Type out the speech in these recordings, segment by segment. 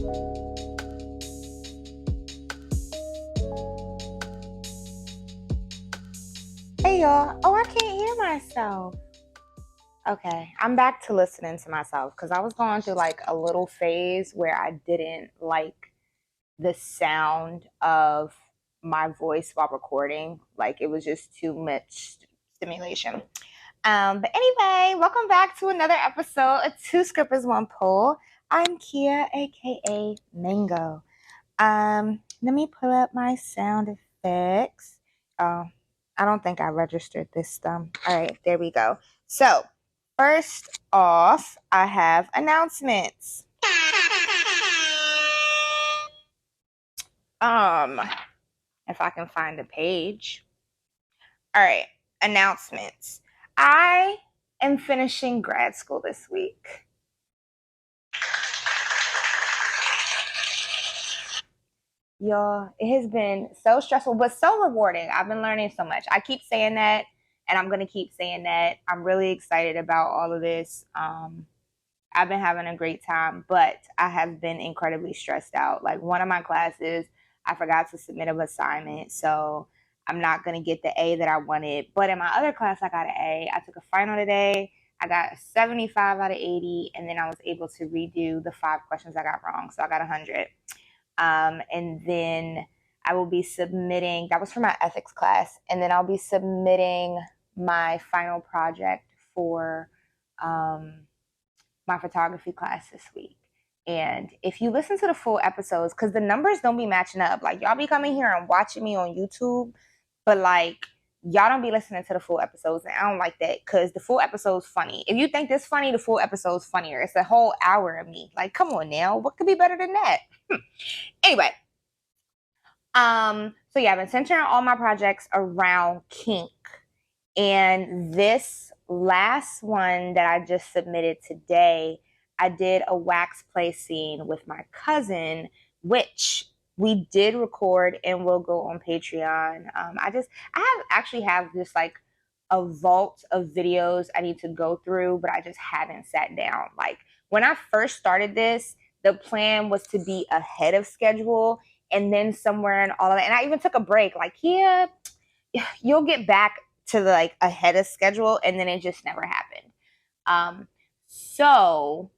Hey y'all. Oh, I can't hear myself. Okay, I'm back to listening to myself because I was going through like a little phase where I didn't like the sound of my voice while recording. Like it was just too much stimulation. But anyway, welcome back to another episode of Two Scrippers, One Poll. I'm Kia, aka Mango. Let me pull up my sound effects. Oh, I don't think I registered this. All right, there we go. So, first off, I have announcements. If I can find a page. All right, announcements. I am finishing grad school this week. Y'all, it has been so stressful, but so rewarding. I've been learning so much. I keep saying that, and I'm going to keep saying that. I'm really excited about all of this. I've been having a great time, but I have been incredibly stressed out. Like one of my classes, I forgot to submit an assignment, so I'm not going to get the A that I wanted. But in my other class, I got an A. I took a final today. I got 75 out of 80, and then I was able to redo the 5 questions I got wrong, so I got 100. And then I will be submitting, that was for my ethics class, and then I'll be submitting my final project for my photography class this week. And if you listen to the full episodes, because the numbers don't be matching up, like y'all be coming here and watching me on YouTube, but like y'all don't be listening to the full episodes, and I don't like that because the full episode's funny. If you think this funny, the full episode's funnier. It's a whole hour of me. Like, come on now, what could be better than that? Anyway, so yeah, I've been centering all my projects around kink, and this last one that I just submitted today, I did a wax play scene with my cousin, which we did record and will go on Patreon. I actually have just like a vault of videos I need to go through, but I just haven't sat down. Like when I first started this, the plan was to be ahead of schedule, and then somewhere in all of that, and I even took a break. Like, yeah, you'll get back to like ahead of schedule, and then it just never happened. So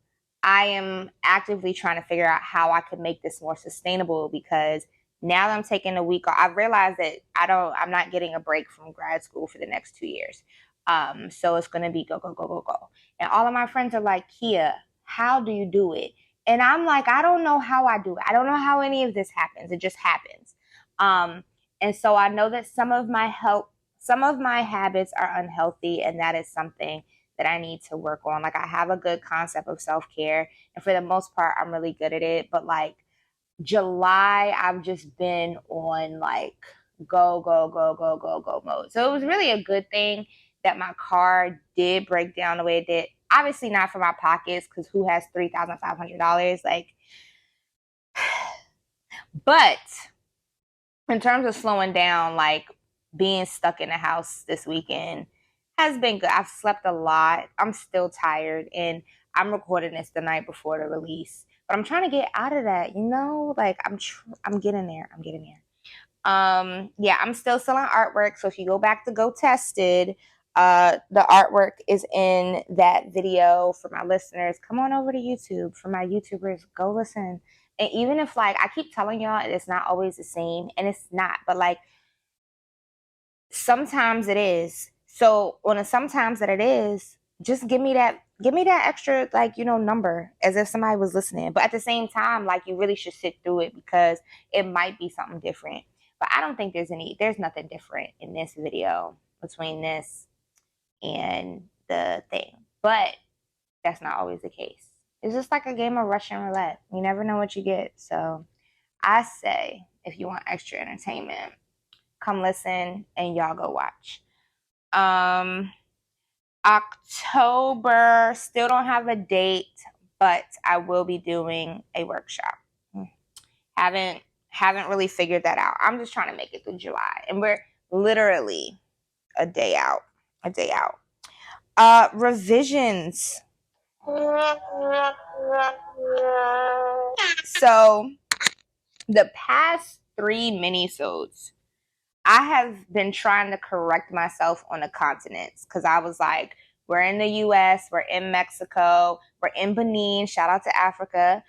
I am actively trying to figure out how I could make this more sustainable, because now that I'm taking a week off, I've realized that I'm not getting a break from grad school for the next 2 years. So it's going to be go, go, go, go, go. And all of my friends are like, Kia, how do you do it? And I'm like, I don't know how I do it. I don't know how any of this happens. It just happens. And so I know that some of my habits are unhealthy, and that is something that I need to work on. Like I have a good concept of self-care, and for the most part, I'm really good at it. But like July, I've just been on like go, go, go, go, go, go mode. So it was really a good thing that my car did break down the way it did. Obviously not for my pockets, because who has $3,500? Like, but in terms of slowing down, like being stuck in the house this weekend has been good. I've slept a lot. I'm still tired, and I'm recording this the night before the release. But I'm trying to get out of that, like I'm getting there. I'm getting there. Yeah, I'm still selling artwork. So if you go back to Go Tested, the artwork is in that video. For my listeners, come on over to YouTube. For my YouTubers, go listen. And even if like I keep telling y'all it's not always the same, and it's not, but like sometimes it is. So on a sometimes that it is, just give me that extra like number, as if somebody was listening. But at the same time, like you really should sit through it, because it might be something different. But I don't think there's nothing different in this video between this and the thing. But that's not always the case. It's just like a game of Russian roulette. You never know what you get. So I say, if you want extra entertainment, come listen and y'all go watch. October, still don't have a date, but I will be doing a workshop. Haven't really figured that out. I'm just trying to make it through July, and we're literally a day out. Revisions. So the past 3 minisodes, I have been trying to correct myself on the continents because I was like, we're in the US, we're in Mexico, we're in Benin, shout out to Africa.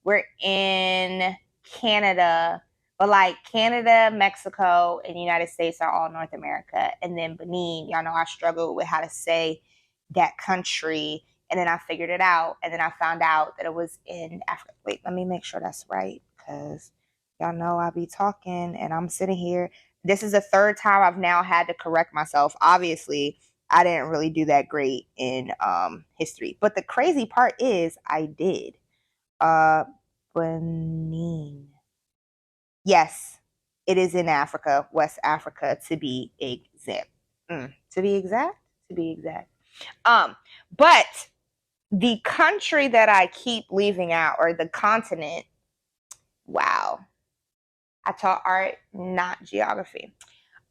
We're in Canada, but like Canada, Mexico, and the United States are all North America. And then Benin, y'all know I struggled with how to say that country. And then I figured it out. And then I found out that it was in Africa. Wait, let me make sure that's right because y'all know I be talking and I'm sitting here. This is the third time I've now had to correct myself. Obviously, I didn't really do that great in history. But the crazy part is I did. Benin. Yes, it is in Africa, West Africa to be exact. To be exact? To be exact. But the country that I keep leaving out, or the continent, wow. I taught art, not geography.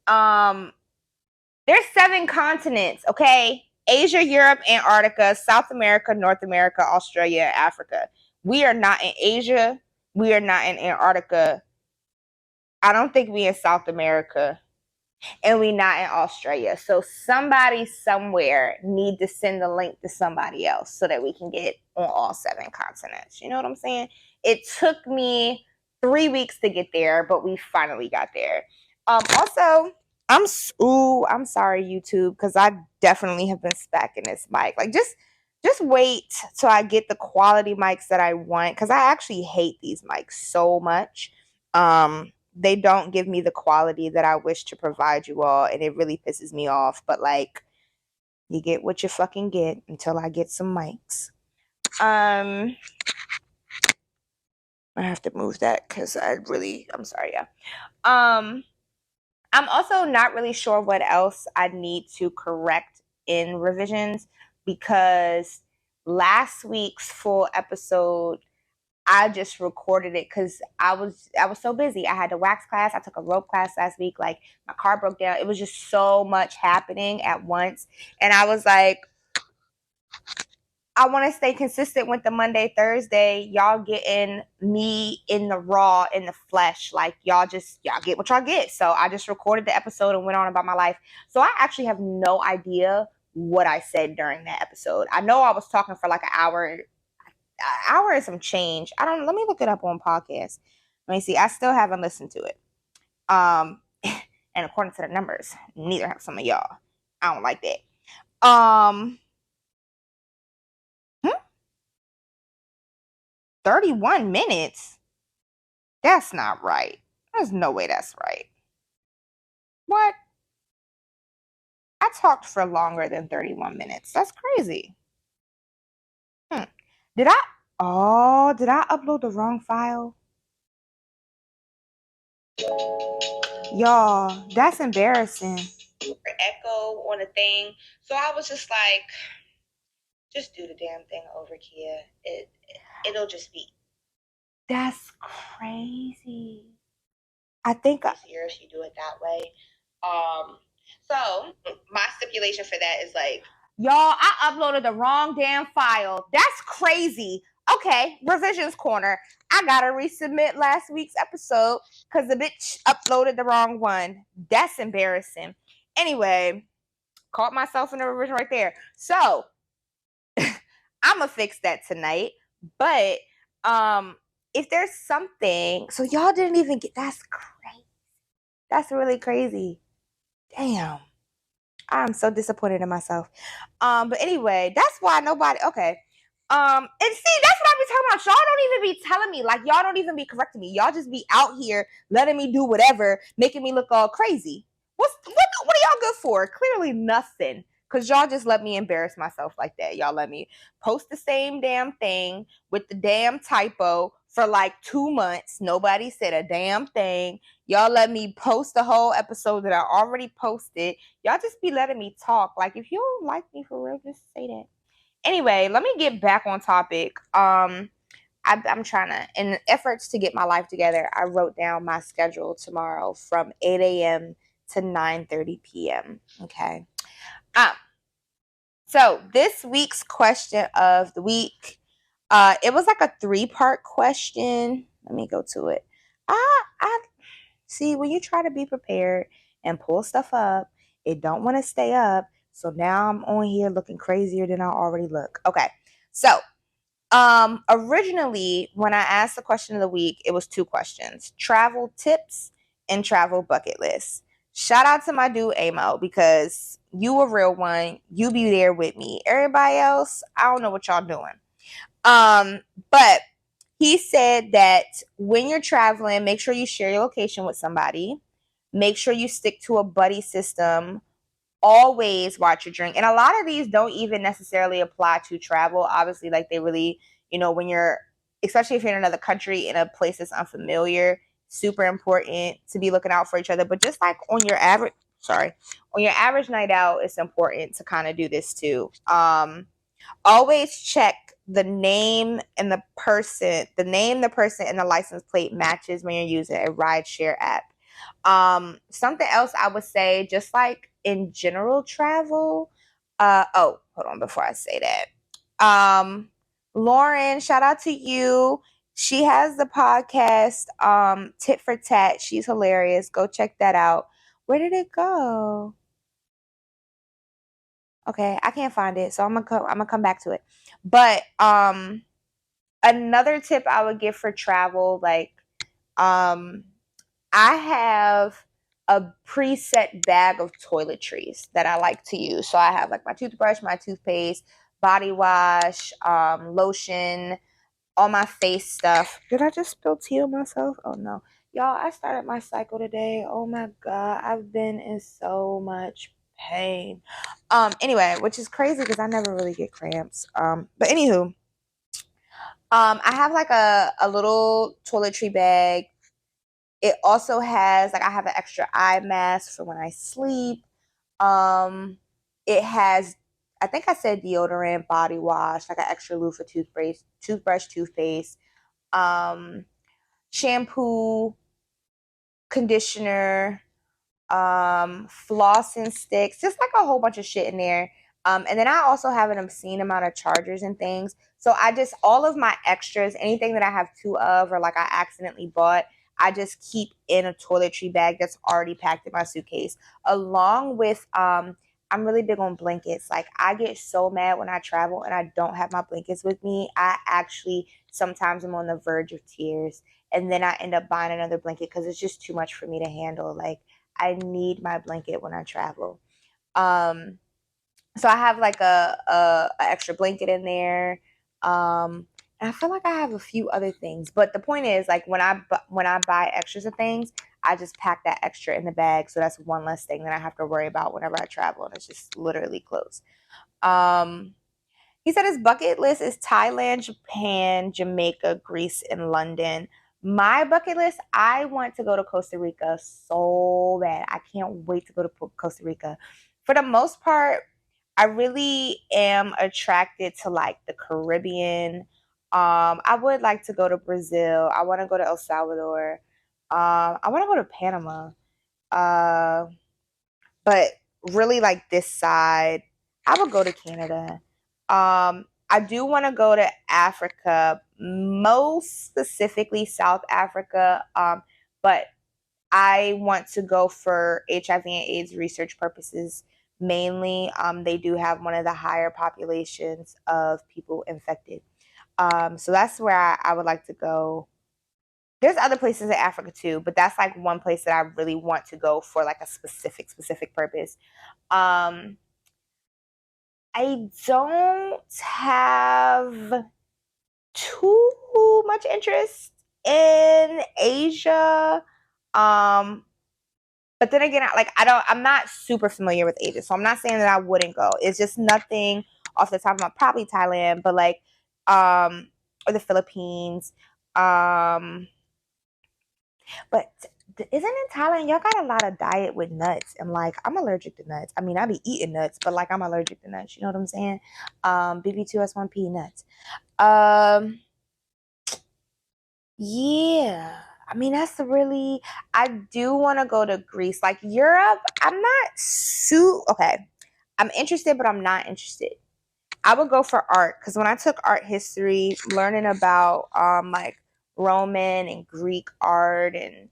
There's 7 continents, okay? Asia, Europe, Antarctica, South America, North America, Australia, Africa. We are not in Asia. We are not in Antarctica. I don't think we in South America. And we not in Australia. So somebody somewhere need to send the link to somebody else so that we can get on all 7 continents. You know what I'm saying? It took me 3 weeks to get there, but we finally got there. Also, I'm sorry, YouTube, because I definitely have been spacking this mic. Like just wait till I get the quality mics that I want, because I actually hate these mics so much. They don't give me the quality that I wish to provide you all, and it really pisses me off. But like, you get what you fucking get until I get some mics. I have to move that because I'm sorry, yeah. I'm also not really sure what else I need to correct in revisions because last week's full episode, I just recorded it because I was so busy. I had the wax class. I took a rope class last week. Like, my car broke down. It was just so much happening at once. And I was like, I want to stay consistent with the Monday, Thursday. Y'all getting me in the raw, in the flesh. Like, y'all get what y'all get. So I just recorded the episode and went on about my life. So I actually have no idea what I said during that episode. I know I was talking for like an hour and some change. Let me look it up on podcast. Let me see. I still haven't listened to it. And according to the numbers, neither have some of y'all. I don't like that. 31 minutes? That's not right. There's no way that's right. What? I talked for longer than 31 minutes. That's crazy. Did I upload the wrong file? Y'all, that's embarrassing. Echo on a thing. So I was just like, just do the damn thing over, Kia. It'll just be. That's crazy. I think easier if you do it that way. So my stipulation for that is like, y'all, I uploaded the wrong damn file. That's crazy. Okay, revisions corner. I gotta resubmit last week's episode because the bitch uploaded the wrong one. That's embarrassing. Anyway, caught myself in the revision right there. So I'm gonna fix that tonight. But if there's something, so y'all didn't even get, that's crazy. That's really crazy. Damn. I'm so disappointed in myself. But anyway, that's why nobody, okay. And see, that's what I be talking about. Y'all don't even be telling me, like, y'all don't even be correcting me. Y'all just be out here letting me do whatever, making me look all crazy. What are y'all good for? Clearly nothing. Because y'all just let me embarrass myself like that. Y'all let me post the same damn thing with the damn typo for like 2 months. Nobody said a damn thing. Y'all let me post the whole episode that I already posted. Y'all just be letting me talk. Like, if you don't like me for real, just say that. Anyway, let me get back on topic. I'm trying to, in efforts to get my life together, I wrote down my schedule tomorrow from 8 a.m. to 9:30 p.m. Okay. So this week's question of the week, It was like a 3-part question. Let me go to it. I see, when you try to be prepared and pull stuff up, it don't want to stay up. So now I'm on here looking crazier than I already look. Okay. So, originally when I asked the question of the week, it was 2 questions: travel tips and travel bucket list. Shout out to my dude Amo, because you a real one. You be there with me. Everybody else, I don't know what y'all doing. But he said that when you're traveling, make sure you share your location with somebody. Make sure you stick to a buddy system. Always watch your drink. And a lot of these don't even necessarily apply to travel. Obviously, like they really, when you're, especially if you're in another country, in a place that's unfamiliar, super important to be looking out for each other. But just like on your average night out, it's important to kind of do this too. Always check the name and the person, the person, and the license plate matches when you're using a rideshare app. Something else I would say, just like in general travel. Oh, hold on before I say that. Lauren, shout out to you. She has the podcast, Tit for Tat. She's hilarious. Go check that out. Where did it go? Okay, I can't find it, so I'm gonna come back to it. But another tip I would give for travel, like um I have a preset bag of toiletries that I like to use. So I have like my toothbrush, my toothpaste, body wash, lotion, all my face stuff. Did I just spill tea on myself? Oh no. Y'all, I started my cycle today. Oh my God. I've been in so much pain. Anyway, which is crazy because I never really get cramps. But anywho, I have like a little toiletry bag. It also has, like, I have an extra eye mask for when I sleep. Um, it has, I think I said deodorant, body wash, like an extra loofah toothbrush, toothpaste, um, shampoo, conditioner, flossing sticks, just like a whole bunch of shit in there. And then I also have an obscene amount of chargers and things. So I just, all of my extras, anything that I have 2 of or like I accidentally bought, I just keep in a toiletry bag that's already packed in my suitcase. Along with, I'm really big on blankets. Like, I get so mad when I travel and I don't have my blankets with me. I actually sometimes am on the verge of tears. And then I end up buying another blanket because it's just too much for me to handle. Like, I need my blanket when I travel. Um, so I have like a extra blanket in there. And I feel like I have a few other things, but the point is, like, when I buy extras of things, I just pack that extra in the bag, so that's one less thing that I have to worry about whenever I travel, and it's just literally clothes. Um, he said his bucket list is Thailand, Japan, Jamaica, Greece, and London. My bucket list, I want to go to Costa Rica so bad. I can't wait to go to Costa Rica. For the most part, I really am attracted to like the Caribbean. I would like to go to Brazil. I want to go to El Salvador. I want to go to Panama. Uh, but really, like, this side, I would go to Canada. I do want to go to Africa, most specifically South Africa. But I want to go for HIV and AIDS research purposes mainly. They do have one of the higher populations of people infected. So that's where I would like to go. There's other places in Africa too, but that's like one place that I really want to go for like a specific purpose. Um, I don't have too much interest in Asia. Um, but then again, I'm not super familiar with Asia, so I'm not saying that I wouldn't go. It's just nothing off the top of my, probably Thailand, but like, or the Philippines. Um, but isn't in Thailand, y'all got a lot of diet with nuts, and like, I'm allergic to nuts. I mean, I be eating nuts, but like, I'm allergic to nuts. You know what I'm saying? BB2S1P nuts. Um, yeah. I mean, that's really, I do want to go to Greece. Like, Europe, I'm not okay. I'm interested, but I'm not interested. I would go for art, because when I took art history, learning about like Roman and Greek art and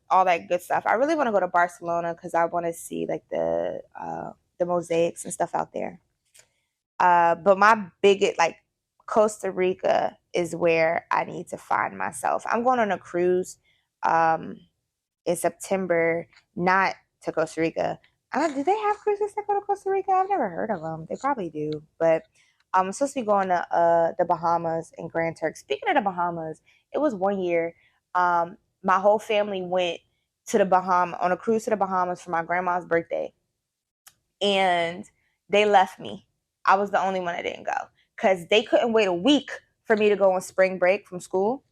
all that good stuff. I really want to go to Barcelona because I want to see like the mosaics and stuff out there. But my biggest, like, Costa Rica is where I need to find myself. I'm going on a cruise um, in September, not to Costa Rica. I don't. Do they have cruises that go to Costa Rica? I've never heard of them. They probably do, but I'm supposed to be going to the Bahamas and Grand Turk. Speaking of the Bahamas, it was one year. My whole family went to the Bahamas on a cruise to the Bahamas for my grandma's birthday, and they left me. I was the only one that didn't go because they couldn't wait a week for me to go on spring break from school.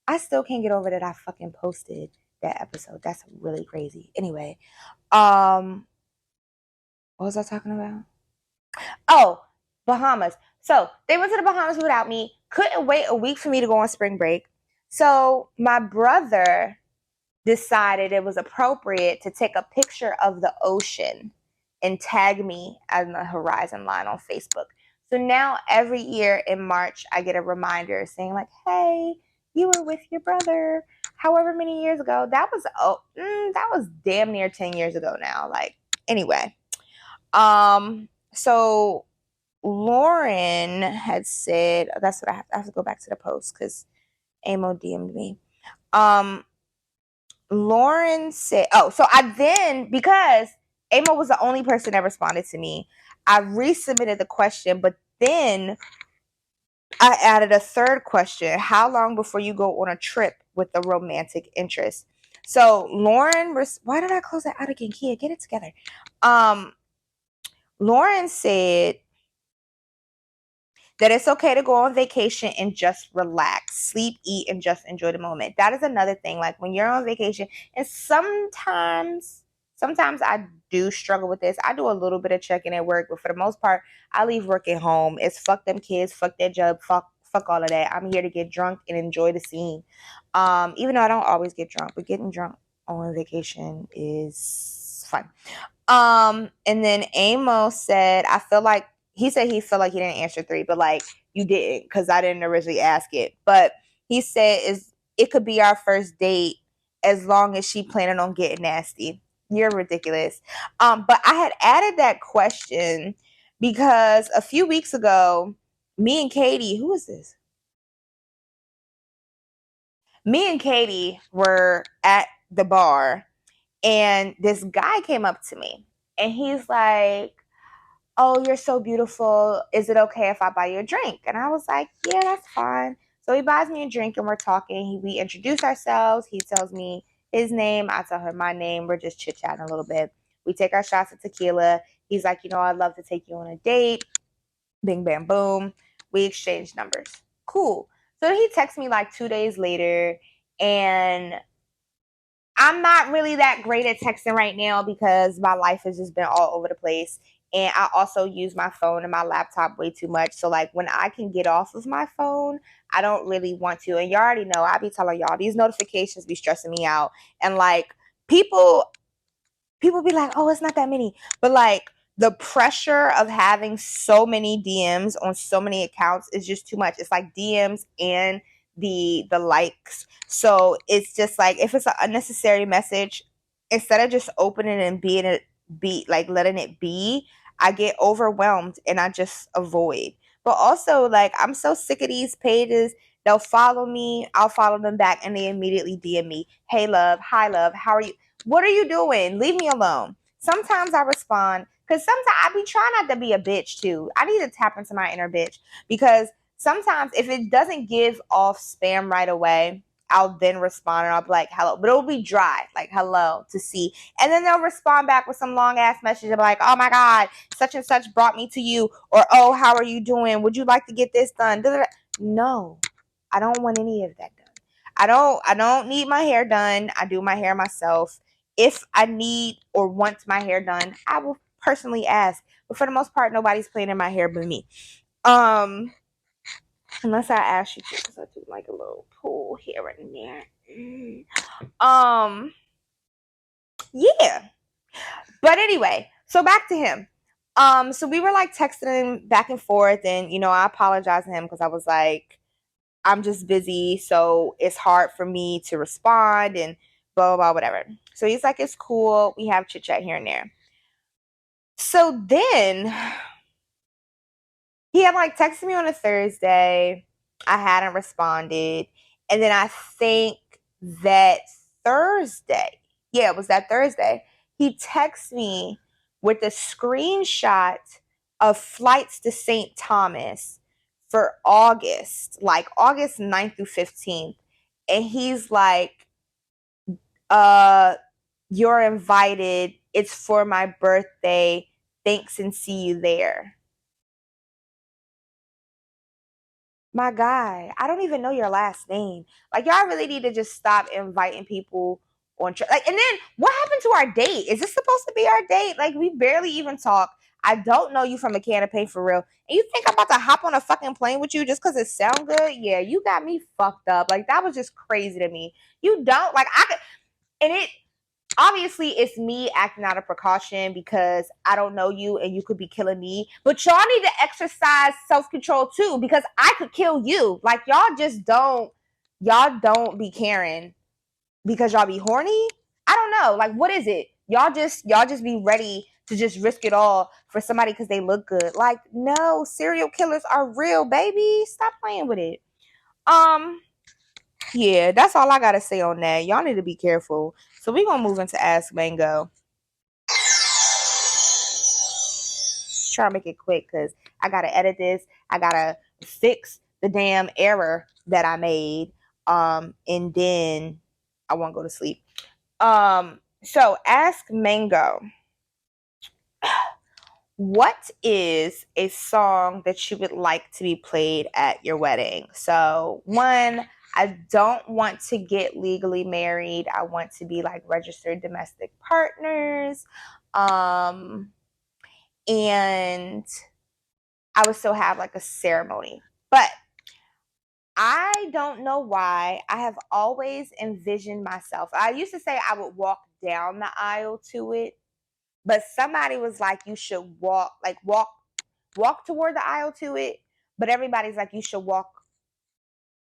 I still can't get over that I fucking posted that episode. That's really crazy. Anyway, what was I talking about? Oh, Bahamas. So they went to the Bahamas without me. Couldn't wait a week for me to go on spring break. So my brother decided it was appropriate to take a picture of the ocean and tag me on the horizon line on Facebook. So now every year in March, I get a reminder saying like, "Hey, you were with your brother however many years ago." That was damn near 10 years ago now. Like, anyway, so Lauren had said, that's what I have to go back to the post because Amo DM'd me. Lauren said, oh, so I then, because Amo was the only person that responded to me, I resubmitted the question, but then I added a third question. How long before you go on a trip with a romantic interest? So Lauren, why did I close that out again? Kia, get it together. Lauren said that it's okay to go on vacation and just relax, sleep, eat, and just enjoy the moment. That is another thing. Like when you're on vacation, and sometimes I do struggle with this. I do a little bit of checking at work, but for the most part, I leave work at home. It's fuck them kids, fuck their job, fuck all of that. I'm here to get drunk and enjoy the scene. Even though I don't always get drunk, but getting drunk on vacation is fun. And then Amos said, I feel like he said he felt like he didn't answer 3, but like you didn't because I didn't originally ask it. But he said it could be our first date as long as she planning on getting nasty. You're ridiculous. But I had added that question because a few weeks ago, me and Katie, who is this? Me and Katie were at the bar and this guy came up to me and he's like, "Oh, you're so beautiful. Is it okay if I buy you a drink?" And I was like, "Yeah, that's fine." So he buys me a drink and we're talking. We introduce ourselves. He tells me his name. I tell him my name. We're just chit chatting a little bit. We take our shots of tequila. He's like, "I'd love to take you on a date." Bing, bam, boom. We exchange numbers. Cool. So he texts me like 2 days later, and I'm not really that great at texting right now because my life has just been all over the place. And I also use my phone and my laptop way too much. So, like, when I can get off of my phone, I don't really want to. And you already know, I be telling y'all, these notifications be stressing me out. And, like, people be like, "Oh, it's not that many." But like the pressure of having so many DMs on so many accounts is just too much. It's like DMs and the likes. So it's just like if it's an unnecessary message, instead of just opening and be like letting it be, I get overwhelmed and I just avoid. But also, like, I'm so sick of these pages. They'll follow me, I'll follow them back, and they immediately DM me, "Hey love, hi love, how are you?" What are you doing? Leave me alone. Sometimes I respond because sometimes I be trying not to be a bitch too. I need to tap into my inner bitch because sometimes if it doesn't give off spam right away, I'll then respond and I'll be like, "Hello," but it'll be dry, like "hello" to see. And then they'll respond back with some long ass message of like, "Oh my God, such and such brought me to you," or "Oh, how are you doing? Would you like to get this done?" No, I don't want any of that done. I don't need my hair done. I do my hair myself. If I need or want my hair done, I will personally ask. But for the most part, nobody's planning my hair but me. Unless I ask you to, because I do like a little pull here and there. Yeah. But anyway, so back to him. So we were like texting back and forth, and I apologized to him because I was like, I'm just busy, so it's hard for me to respond and blah blah blah, whatever. So he's like, it's cool. We have chit chat here and there. So then he had like texted me on a Thursday. I hadn't responded. And then I think that Thursday, yeah, it was that Thursday, he texted me with a screenshot of flights to St. Thomas for August, like August 9th through 15th. And he's like, uh, you're invited. It's for my birthday. Thanks and see you there. My guy, I don't even know your last name. Like, y'all really need to just stop inviting people on like. And then what happened to our date? Is this supposed to be our date? Like, we barely even talk. I don't know you from a can of paint for real. And you think I'm about to hop on a fucking plane with you just because it sound good? Yeah, you got me fucked up. Like, that was just crazy to me. You don't like I could, and it obviously it's me acting out of precaution because I don't know you and you could be killing me. But y'all need to exercise self-control too, because I could kill you. Like, y'all don't be caring because y'all be horny. I don't know. Like, what is it? Y'all just be ready to just risk it all for somebody because they look good. Like, no, serial killers are real, baby. Stop playing with it. Um, yeah, that's all I gotta say on that. Y'all need to be careful. So we gonna move into Ask Mango. Try to make it quick because I gotta edit this. I gotta fix the damn error that I made. And then I won't go to sleep. So Ask Mango. What is a song that you would like to be played at your wedding? So, one, I don't want to get legally married. I want to be like registered domestic partners. And I would still have like a ceremony. But I don't know why. I have always envisioned myself. I used to say I would walk down the aisle to it, but somebody was like, you should walk toward the aisle to it. But everybody's like, you should walk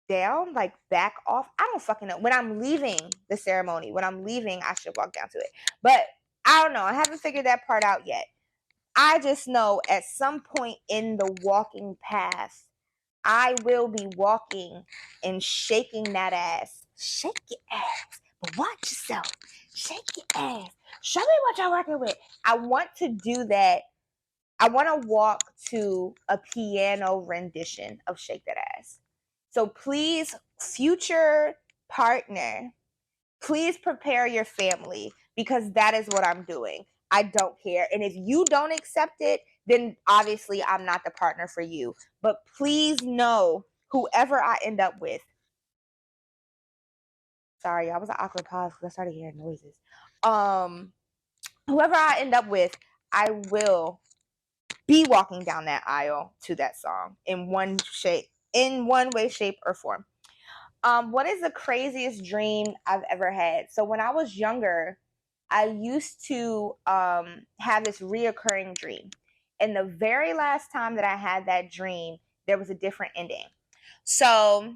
down, like back off. I don't fucking know. When I'm leaving the ceremony, when I'm leaving, I should walk down to it. But I don't know. I haven't figured that part out yet. I just know at some point in the walking path, I will be walking and shaking that ass. Shake your ass, but watch yourself. Shake your ass. Show me what you're working with. I want to do that. I want to walk to a piano rendition of Shake That Ass. So please, future partner, please prepare your family because that is what I'm doing. I don't care. And if you don't accept it, then obviously I'm not the partner for you. But please know, whoever I end up with, sorry, I was an awkward pause because I started hearing noises. Um, Whoever I end up with, I will be walking down that aisle to that song in one way, shape, or form. What is the craziest dream I've ever had? So when I was younger, I used to have this reoccurring dream. And the very last time that I had that dream, there was a different ending. So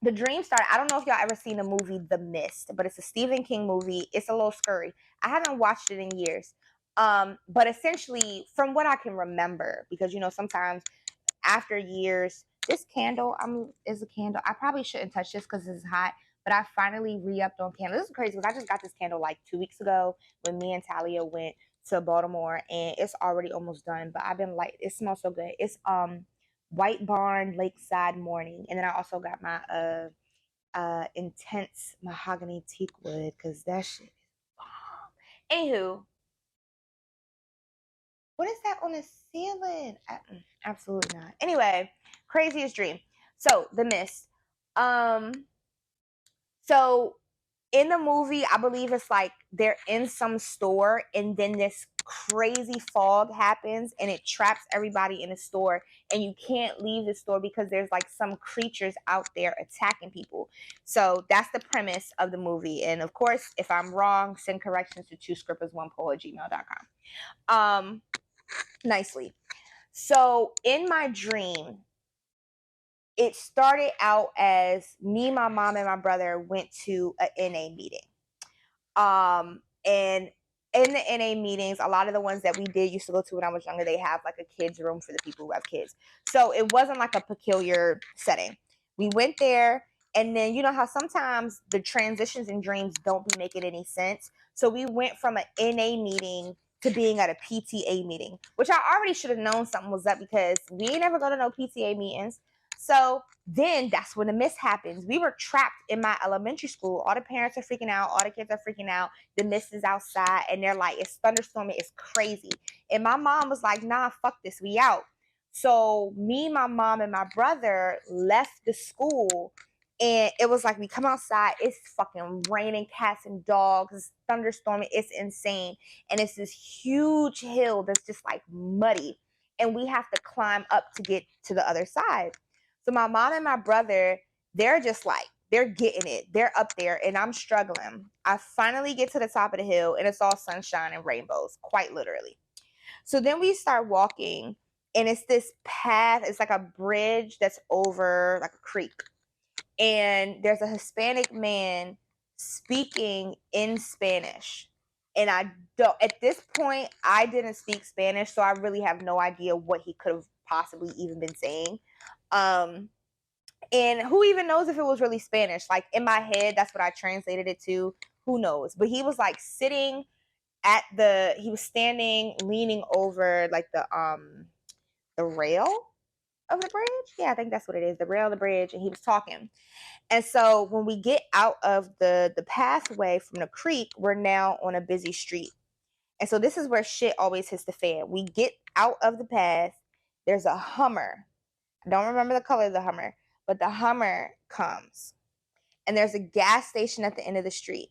the dream started. I don't know if y'all ever seen the movie The Mist, but it's a Stephen King movie. It's a little scary. I haven't watched it in years. But essentially, from what I can remember, because sometimes after years, this candle is a candle. I probably shouldn't touch this because it's hot, but I finally re-upped on candles. This is crazy because I just got this candle like 2 weeks ago when me and Talia went to Baltimore, and it's already almost done. But I've been like, it smells so good. It's White Barn Lakeside Morning, and then I also got my intense mahogany teak wood because that shit is bomb. Anywho, what is that on the ceiling? Absolutely not. Anyway, craziest dream. So the mist. Um, so in the movie, I believe it's like they're in some store and then this crazy fog happens and it traps everybody in the store and you can't leave the store because there's like some creatures out there attacking people. So that's the premise of the movie. And of course, if I'm wrong, send corrections to 2scrippers1pole@gmail.com. nicely. So in my dream, it started out as me, my mom, and my brother went to an NA meeting. And in the NA meetings, a lot of the ones that we did used to go to when I was younger, they have like a kids room for the people who have kids. So it wasn't like a peculiar setting. We went there, and then you know how sometimes the transitions in dreams don't be making any sense. So we went from an NA meeting to being at a PTA meeting, which I already should have known something was up because we ain't never go to no PTA meetings. So then that's when the miss happens. We were trapped in my elementary school. All the parents are freaking out. All the kids are freaking out. The miss is outside and they're like, it's thunderstorming. It's crazy. And my mom was like, nah, fuck this. We out. So me, my mom, and my brother left the school. And it was like, we come outside. It's fucking raining cats and dogs. It's thunderstorming. It's insane. And it's this huge hill that's just like muddy. And we have to climb up to get to the other side. So my mom and my brother, they're just like, they're getting it. They're up there and I'm struggling. I finally get to the top of the hill and it's all sunshine and rainbows, quite literally. So then we start walking and it's this path. It's like a bridge that's over like a creek. And there's a Hispanic man speaking in Spanish. And I don't, at this point, I didn't speak Spanish, so I really have no idea what he could have possibly even been saying. And who even knows if it was really Spanish? Like in my head, that's what I translated it to. Who knows? But he was like sitting he was standing, leaning over like the rail of the bridge. Yeah, I think that's what it is. The rail of the bridge. And he was talking. And so when we get out of the pathway from the creek, we're now on a busy street. And so this is where shit always hits the fan. We get out of the path. There's a Hummer. I don't remember the color of the Hummer, but the Hummer comes. And there's a gas station at the end of the street.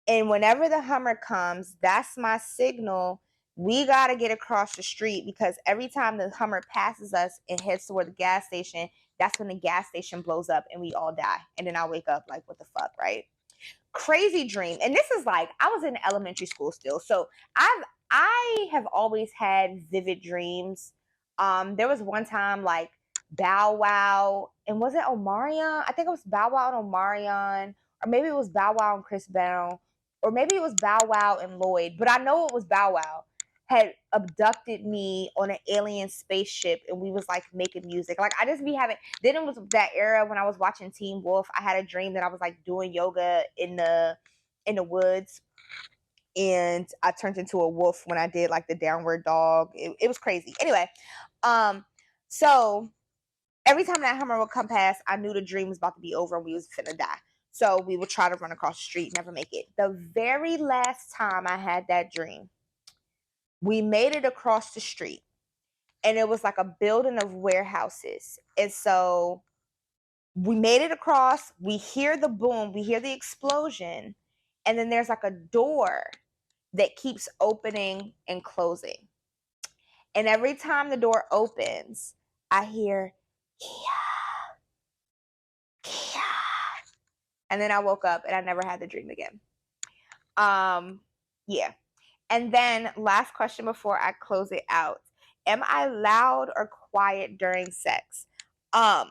And whenever the Hummer comes, that's my signal. We got to get across the street because every time the Hummer passes us and heads toward the gas station, that's when the gas station blows up and we all die. And then I wake up like, what the fuck, right? Crazy dream. And this is like, I was in elementary school still. So I have always had vivid dreams. There was one time like Bow Wow, and was it Omarion? I think it was Bow Wow and Omarion, or maybe it was Bow Wow and Chris Brown, or maybe it was Bow Wow and Lloyd, but I know it was Bow Wow had abducted me on an alien spaceship and we was like making music. Like I just be having, then it was that era when I was watching Teen Wolf. I had a dream that I was like doing yoga in the woods and I turned into a wolf when I did like the downward dog. It was crazy. Anyway, so every time that Hummer would come past, I knew the dream was about to be over and we was finna die. So we would try to run across the street, never make it. The very last time I had that dream, we made it across the street and it was like a building of warehouses. And so we made it across, we hear the boom, we hear the explosion, and then there's like a door that keeps opening and closing. And every time the door opens, I hear Kia, Kia. And then I woke up and I never had the dream again. Yeah. And then last question before I close it out. Am I loud or quiet during sex? I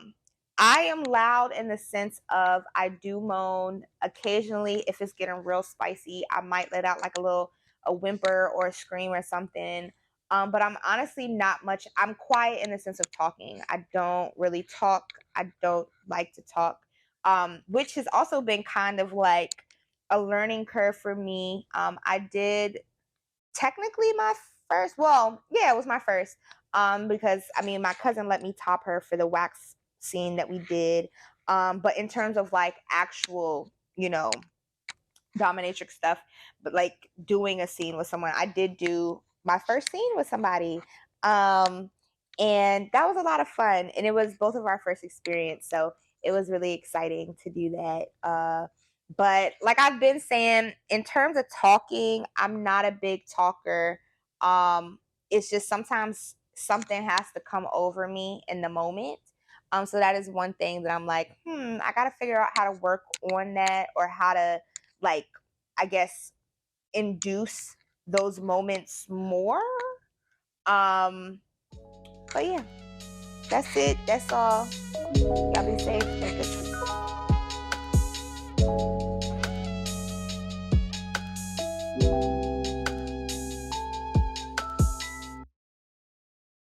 am loud in the sense of I do moan occasionally. If it's getting real spicy, I might let out like a whimper or a scream or something. But I'm honestly not much. I'm quiet in the sense of talking. I don't really talk. I don't like to talk, which has also been kind of like a learning curve for me. I did technically my first, well, yeah, it was my first, because I mean my cousin let me top her for the wax scene that we did, but in terms of like actual, you know, dominatrix stuff, but like doing a scene with someone, I did do my first scene with somebody, and that was a lot of fun, and it was both of our first experience, so it was really exciting to do that. But like I've been saying, in terms of talking, I'm not a big talker. It's just sometimes something has to come over me in the moment. So that is one thing that I'm like, I gotta figure out how to work on that, or how to, like, I guess, induce those moments more. But yeah, that's it. That's all. Y'all be safe. Thank you.